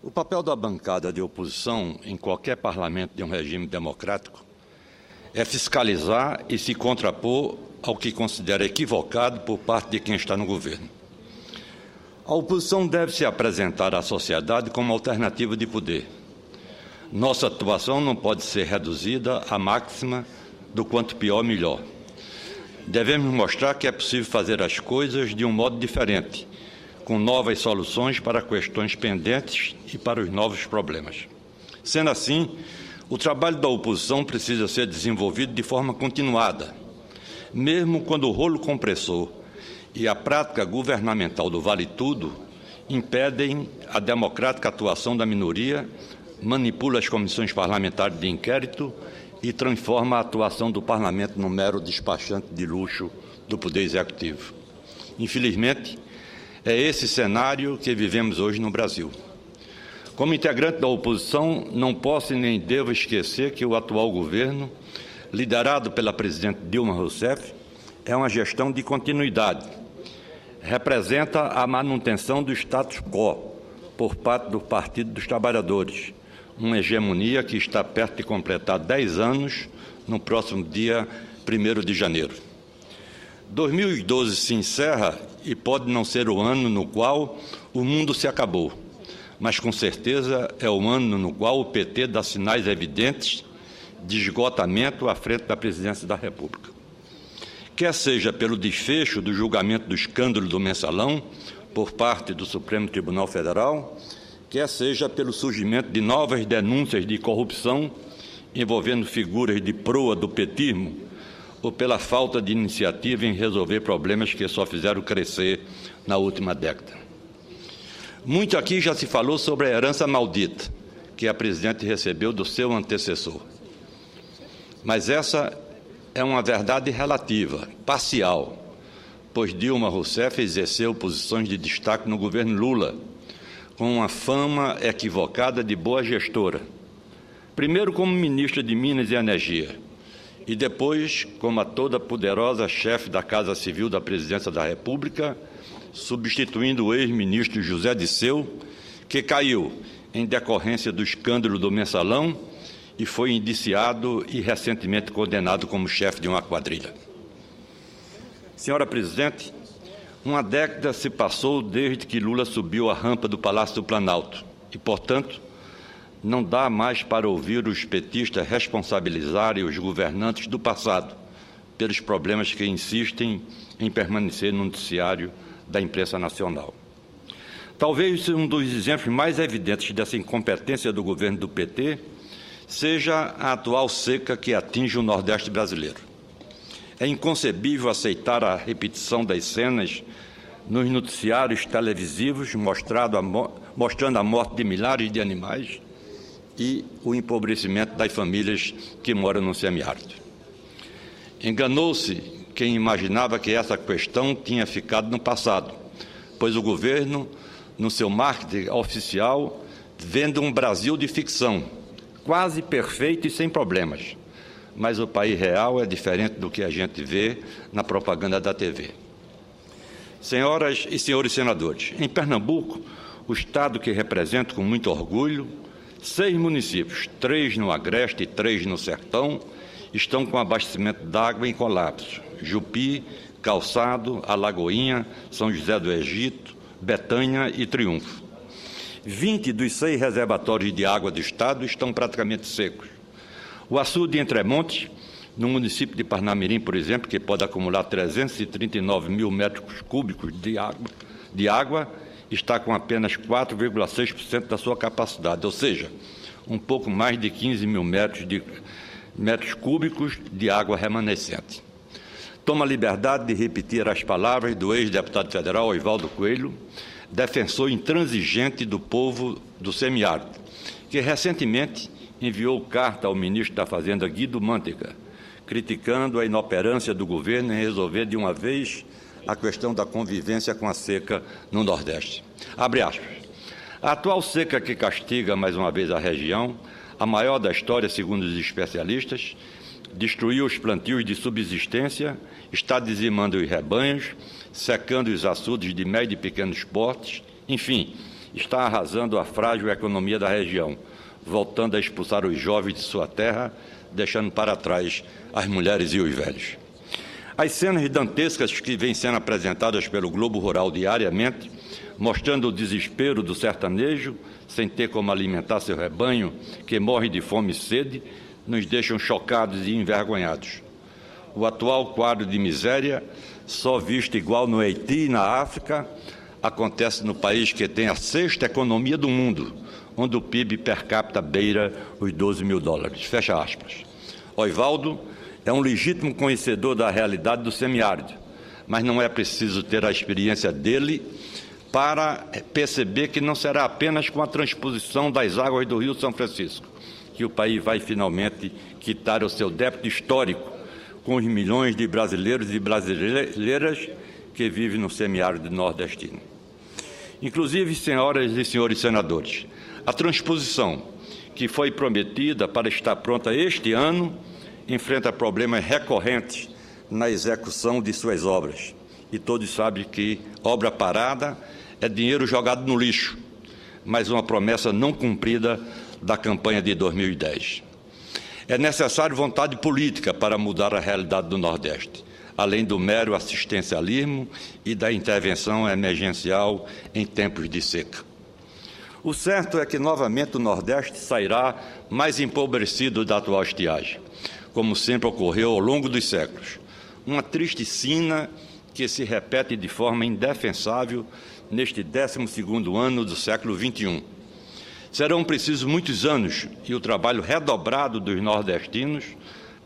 O papel da bancada de oposição em qualquer parlamento de um regime democrático é fiscalizar e se contrapor ao que considera equivocado por parte de quem está no governo. A oposição deve se apresentar à sociedade como alternativa de poder. Nossa atuação não pode ser reduzida à máxima do quanto pior, melhor. Devemos mostrar que é possível fazer as coisas de um modo diferente, com novas soluções para questões pendentes e para os novos problemas. Sendo assim, o trabalho da oposição precisa ser desenvolvido de forma continuada, mesmo quando o rolo compressor e a prática governamental do vale-tudo impedem a democrática atuação da minoria, manipula as comissões parlamentares de inquérito e transforma a atuação do Parlamento num mero despachante de luxo do Poder Executivo. Infelizmente, é esse cenário que vivemos hoje no Brasil. Como integrante da oposição, não posso e nem devo esquecer que o atual governo, liderado pela presidente Dilma Rousseff, é uma gestão de continuidade. Representa a manutenção do status quo por parte do Partido dos Trabalhadores, uma hegemonia que está perto de completar 10 anos no próximo dia 1º de janeiro. 2012 se encerra e pode não ser o ano no qual o mundo se acabou, mas com certeza é o ano no qual o PT dá sinais evidentes de esgotamento à frente da presidência da República. Quer seja pelo desfecho do julgamento do escândalo do Mensalão por parte do Supremo Tribunal Federal, quer seja pelo surgimento de novas denúncias de corrupção envolvendo figuras de proa do petismo, ou pela falta de iniciativa em resolver problemas que só fizeram crescer na última década. Muito aqui já se falou sobre a herança maldita que a presidente recebeu do seu antecessor. Mas essa é uma verdade relativa, parcial, pois Dilma Rousseff exerceu posições de destaque no governo Lula, com uma fama equivocada de boa gestora. Primeiro como ministra de Minas e Energia, e depois como a toda poderosa chefe da Casa Civil da Presidência da República, substituindo o ex-ministro José Disseu, que caiu em decorrência do escândalo do Mensalão e foi indiciado e recentemente condenado como chefe de uma quadrilha. Senhora Presidente, uma década se passou desde que Lula subiu a rampa do Palácio do Planalto e, portanto, não dá mais para ouvir os petistas responsabilizarem os governantes do passado pelos problemas que insistem em permanecer no noticiário da imprensa nacional. Talvez um dos exemplos mais evidentes dessa incompetência do governo do PT seja a atual seca que atinge o Nordeste brasileiro. É inconcebível aceitar a repetição das cenas nos noticiários televisivos mostrando a morte de milhares de animais e o empobrecimento das famílias que moram no semiárido. Enganou-se quem imaginava que essa questão tinha ficado no passado, pois o governo, no seu marketing oficial, vende um Brasil de ficção, quase perfeito e sem problemas. Mas o país real é diferente do que a gente vê na propaganda da TV. Senhoras e senhores senadores, em Pernambuco, o estado que represento com muito orgulho, 6 municípios, 3 no Agreste e 3 no Sertão, estão com abastecimento d'água em colapso. Jupi, Calçado, Alagoinha, São José do Egito, Betânia e Triunfo. 20 dos 6 reservatórios de água do estado estão praticamente secos. O açude de Entremonte, no município de Parnamirim, por exemplo, que pode acumular 339 mil metros cúbicos de água, está com apenas 4,6% da sua capacidade, ou seja, um pouco mais de 15 mil metros cúbicos de água remanescente. Tomo a liberdade de repetir as palavras do ex-deputado federal Oswaldo Coelho, defensor intransigente do povo do semiárido, que recentemente enviou carta ao ministro da Fazenda, Guido Mantega, criticando a inoperância do governo em resolver de uma vez a questão da convivência com a seca no Nordeste. Abre aspas. A atual seca que castiga mais uma vez a região, a maior da história, segundo os especialistas, destruiu os plantios de subsistência, está dizimando os rebanhos, secando os açudes de médio e pequenos portes, enfim, está arrasando a frágil economia da região, voltando a expulsar os jovens de sua terra, deixando para trás as mulheres e os velhos. As cenas dantescas que vêm sendo apresentadas pelo Globo Rural diariamente, mostrando o desespero do sertanejo, sem ter como alimentar seu rebanho, que morre de fome e sede, nos deixam chocados e envergonhados. O atual quadro de miséria, só visto igual no Haiti e na África, acontece no país que tem a sexta economia do mundo, onde o PIB per capita beira os 12 mil dólares. Fecha aspas. Oswaldo é um legítimo conhecedor da realidade do semiárido, mas não é preciso ter a experiência dele para perceber que não será apenas com a transposição das águas do Rio São Francisco que o país vai finalmente quitar o seu débito histórico com os milhões de brasileiros e brasileiras que vivem no semiárido nordestino. Inclusive, senhoras e senhores senadores, a transposição que foi prometida para estar pronta este ano enfrenta problemas recorrentes na execução de suas obras. E todos sabem que obra parada é dinheiro jogado no lixo, mas uma promessa não cumprida da campanha de 2010. É necessário vontade política para mudar a realidade do Nordeste, além do mero assistencialismo e da intervenção emergencial em tempos de seca. O certo é que, novamente, o Nordeste sairá mais empobrecido da atual estiagem, como sempre ocorreu ao longo dos séculos. Uma triste sina que se repete de forma indefensável neste 12º ano do século XXI. Serão precisos muitos anos e o trabalho redobrado dos nordestinos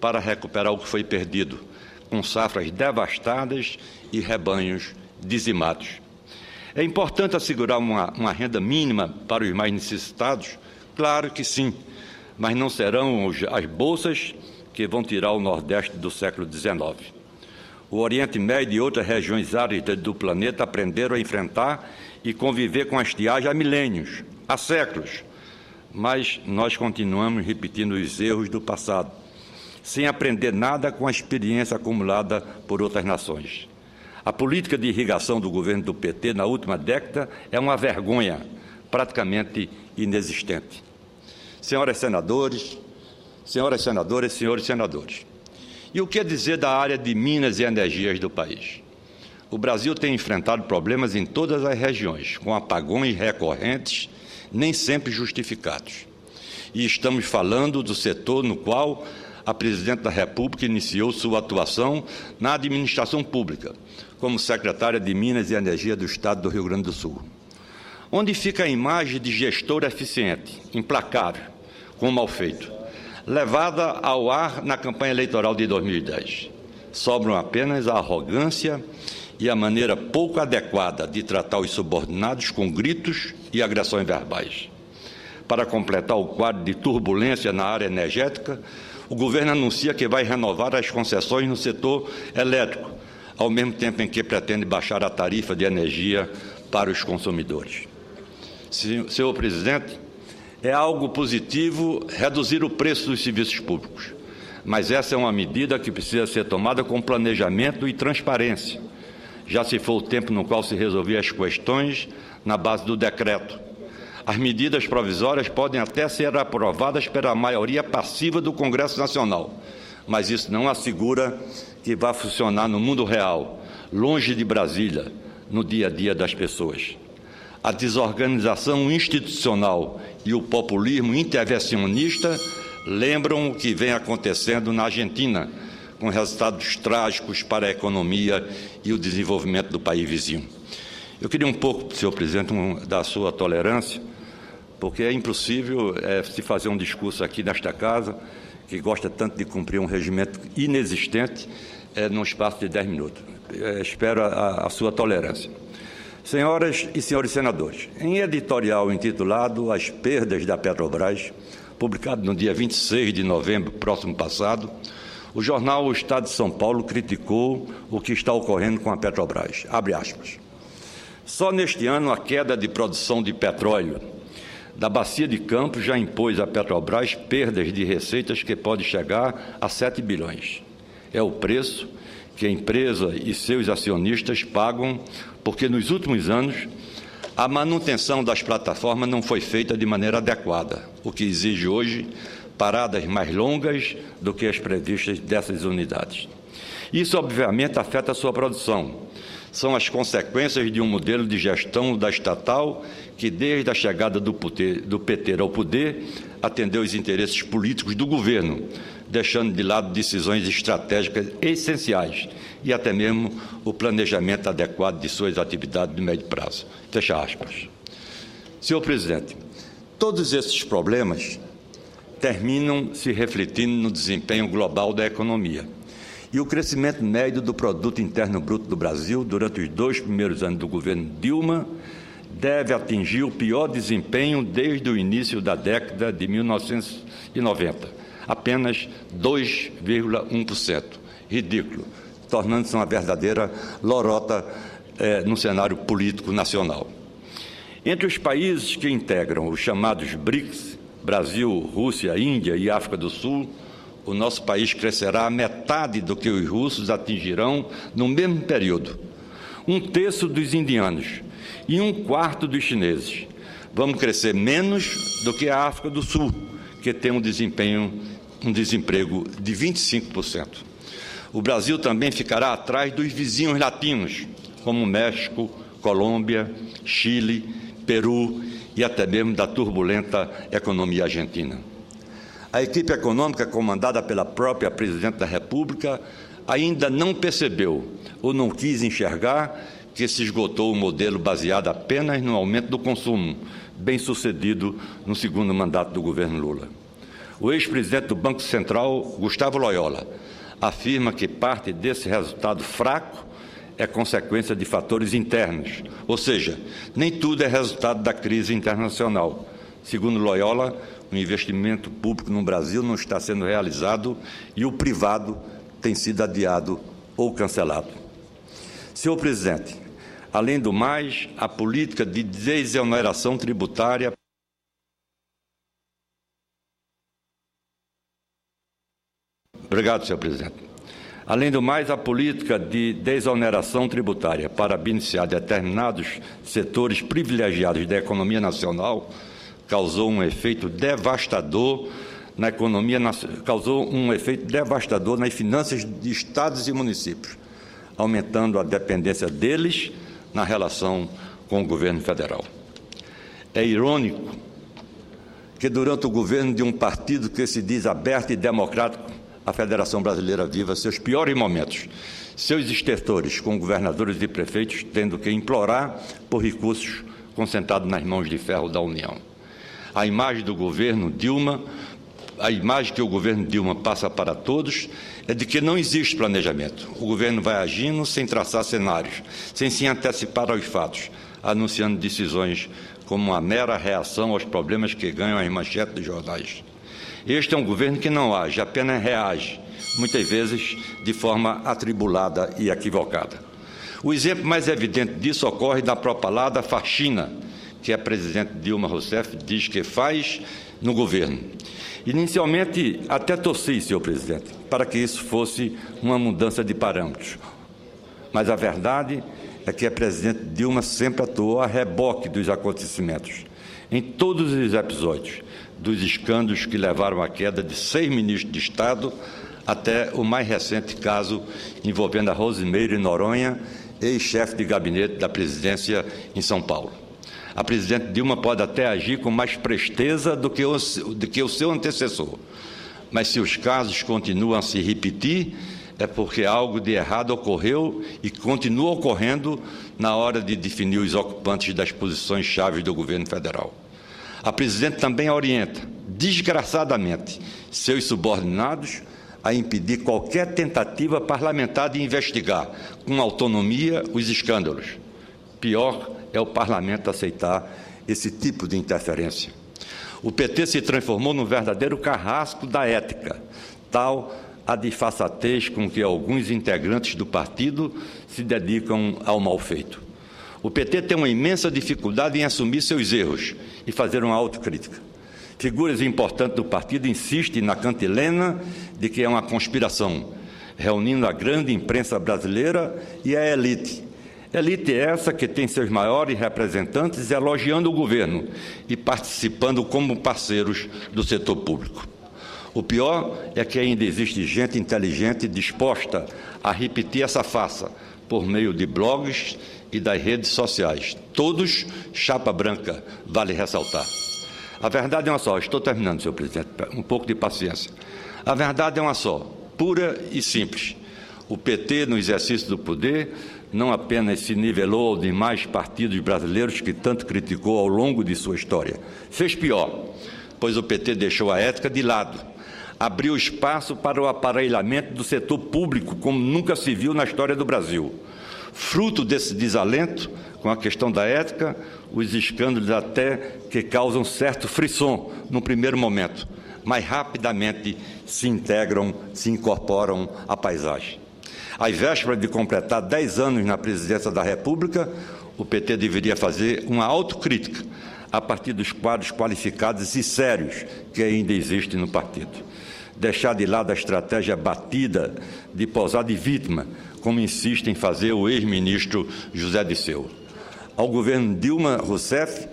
para recuperar o que foi perdido, com safras devastadas e rebanhos dizimados. É importante assegurar uma renda mínima para os mais necessitados? Claro que sim, mas não serão as bolsas que vão tirar o Nordeste do século XIX. O Oriente Médio e outras regiões áridas do planeta aprenderam a enfrentar e conviver com a estiagem há milênios, há séculos, mas nós continuamos repetindo os erros do passado, sem aprender nada com a experiência acumulada por outras nações. A política de irrigação do governo do PT na última década é uma vergonha, praticamente inexistente. Senhoras senadoras, senhores senadores, e o que dizer da área de minas e energias do país? O Brasil tem enfrentado problemas em todas as regiões, com apagões recorrentes, nem sempre justificados. E estamos falando do setor no qual a Presidente da República iniciou sua atuação na administração pública, como secretária de Minas e Energia do Estado do Rio Grande do Sul. Onde fica a imagem de gestor eficiente, implacável, com mal feito, levada ao ar na campanha eleitoral de 2010. Sobram apenas a arrogância e a maneira pouco adequada de tratar os subordinados com gritos e agressões verbais. Para completar o quadro de turbulência na área energética, o governo anuncia que vai renovar as concessões no setor elétrico, ao mesmo tempo em que pretende baixar a tarifa de energia para os consumidores. Senhor presidente, é algo positivo reduzir o preço dos serviços públicos, mas essa é uma medida que precisa ser tomada com planejamento e transparência. Já se foi o tempo no qual se resolvia as questões na base do decreto. As medidas provisórias podem até ser aprovadas pela maioria passiva do Congresso Nacional, mas isso não assegura que vá funcionar no mundo real, longe de Brasília, no dia a dia das pessoas. A desorganização institucional e o populismo intervencionista lembram o que vem acontecendo na Argentina, com resultados trágicos para a economia e o desenvolvimento do país vizinho. Eu queria um pouco, senhor presidente, da sua tolerância, porque é impossível se fazer um discurso aqui nesta casa, que gosta tanto de cumprir um regimento inexistente, num espaço de 10 minutos. Espero a sua tolerância. Senhoras e senhores senadores, em editorial intitulado As Perdas da Petrobras, publicado no dia 26 de novembro próximo passado, o jornal O Estado de São Paulo criticou o que está ocorrendo com a Petrobras. Abre aspas. Só neste ano a queda de produção de petróleo da Bacia de Campos já impôs à Petrobras perdas de receitas que podem chegar a 7 bilhões. É o preço que a empresa e seus acionistas pagam porque, nos últimos anos, A manutenção das plataformas não foi feita de maneira adequada, o que exige hoje paradas mais longas do que as previstas dessas unidades. Isso, obviamente, afeta a sua produção. São as consequências de um modelo de gestão da estatal que, desde a chegada do PT ao poder, atendeu os interesses políticos do governo, deixando de lado decisões estratégicas essenciais e até mesmo o planejamento adequado de suas atividades de médio prazo. Fecha aspas. Senhor presidente, todos esses problemas terminam se refletindo no desempenho global da economia. E o crescimento médio do Produto Interno Bruto do Brasil, durante os 2 primeiros anos do governo Dilma, deve atingir o pior desempenho desde o início da década de 1990, apenas 2,1%. Ridículo, tornando-se uma verdadeira lorota no cenário político nacional. Entre os países que integram os chamados BRICS, Brasil, Rússia, Índia e África do Sul, o nosso país crescerá a metade do que os russos atingirão no mesmo período, 1/3 dos indianos e 1/4 dos chineses. Vamos crescer menos do que a África do Sul, que tem um desemprego de 25%. O Brasil também ficará atrás dos vizinhos latinos, como México, Colômbia, Chile, Peru e até mesmo da turbulenta economia argentina. A equipe econômica, comandada pela própria Presidente da República, ainda não percebeu ou não quis enxergar que se esgotou o modelo baseado apenas no aumento do consumo, bem sucedido no segundo mandato do governo Lula. O ex-presidente do Banco Central, Gustavo Loyola, afirma que parte desse resultado fraco é consequência de fatores internos, ou seja, nem tudo é resultado da crise internacional. Segundo Loyola, o investimento público no Brasil não está sendo realizado e o privado tem sido adiado ou cancelado. Senhor presidente, além do mais, a política de desoneração tributária Obrigado, senhor presidente. Além do mais, a política de desoneração tributária para beneficiar determinados setores privilegiados da economia nacional causou um efeito devastador na economia, causou um efeito devastador nas finanças de estados e municípios, aumentando a dependência deles na relação com o governo federal. É irônico que, durante o governo de um partido que se diz aberto e democrático, a Federação Brasileira viva seus piores momentos, seus estertores com governadores e prefeitos tendo que implorar por recursos concentrados nas mãos de ferro da União. A imagem do governo Dilma, a imagem que o governo Dilma passa para todos é de que não existe planejamento. O governo vai agindo sem traçar cenários, sem se antecipar aos fatos, anunciando decisões como uma mera reação aos problemas que ganham as manchetes dos jornais. Este é um governo que não age, apenas reage, muitas vezes de forma atribulada e equivocada. O exemplo mais evidente disso ocorre na propalada faxina que a presidente Dilma Rousseff diz que faz no governo. Inicialmente, até torci, senhor presidente, para que isso fosse uma mudança de parâmetros. Mas a verdade é que a presidente Dilma sempre atuou a reboque dos acontecimentos. Em todos os episódios, dos escândalos que levaram à queda de 6 ministros de Estado até o mais recente caso envolvendo a Rosimeire Noronha, ex-chefe de gabinete da presidência em São Paulo. A presidente Dilma pode até agir com mais presteza do que o seu antecessor, mas se os casos continuam a se repetir, é porque algo de errado ocorreu e continua ocorrendo na hora de definir os ocupantes das posições chaves do governo federal. A presidente também orienta, desgraçadamente, seus subordinados a impedir qualquer tentativa parlamentar de investigar com autonomia os escândalos. Pior é o parlamento aceitar esse tipo de interferência. O PT se transformou num verdadeiro carrasco da ética, tal a disfarçatez com que alguns integrantes do partido se dedicam ao mal feito. O PT tem uma imensa dificuldade em assumir seus erros e fazer uma autocrítica. Figuras importantes do partido insistem na cantilena de que é uma conspiração, reunindo a grande imprensa brasileira e a elite. Elite essa que tem seus maiores representantes elogiando o governo e participando como parceiros do setor público. O pior é que ainda existe gente inteligente disposta a repetir essa farsa por meio de blogs e das redes sociais. Todos chapa branca, vale ressaltar. A verdade é uma só. Estou terminando, senhor presidente. Um pouco de paciência. A verdade é uma só, pura e simples. O PT, no exercício do poder, não apenas se nivelou aos demais partidos brasileiros que tanto criticou ao longo de sua história. Fez pior, pois o PT deixou a ética de lado. Abriu espaço para o aparelhamento do setor público, como nunca se viu na história do Brasil. Fruto desse desalento com a questão da ética, os escândalos até que causam certo frisson no primeiro momento, mas rapidamente se integram, se incorporam à paisagem. Às vésperas de completar 10 anos na presidência da República, o PT deveria fazer uma autocrítica a partir dos quadros qualificados e sérios que ainda existem no partido. Deixar de lado a estratégia batida de posar de vítima, como insiste em fazer o ex-ministro José Disseu. Ao governo Dilma Rousseff,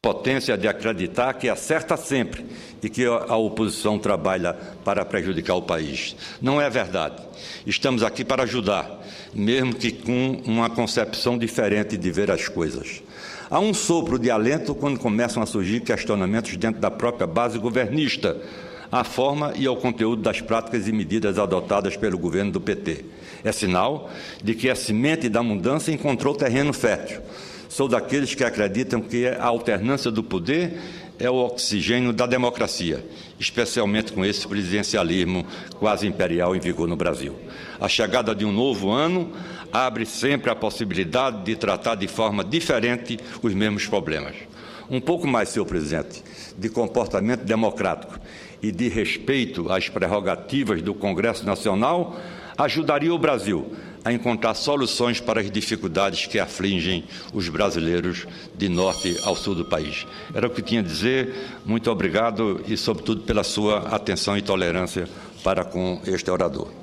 potência de acreditar que acerta sempre e que a oposição trabalha para prejudicar o país. Não é verdade. Estamos aqui para ajudar, mesmo que com uma concepção diferente de ver as coisas. Há um sopro de alento quando começam a surgir questionamentos dentro da própria base governista, à forma e ao conteúdo das práticas e medidas adotadas pelo governo do PT. É sinal de que a semente da mudança encontrou terreno fértil. Sou daqueles que acreditam que a alternância do poder é o oxigênio da democracia, especialmente com esse presidencialismo quase imperial em vigor no Brasil. A chegada de um novo ano abre sempre a possibilidade de tratar de forma diferente os mesmos problemas. Um pouco mais, senhor presidente, de comportamento democrático e de respeito às prerrogativas do Congresso Nacional ajudaria o Brasil a encontrar soluções para as dificuldades que afligem os brasileiros de norte ao sul do país. Era o que tinha a dizer. Muito obrigado e, sobretudo, pela sua atenção e tolerância para com este orador.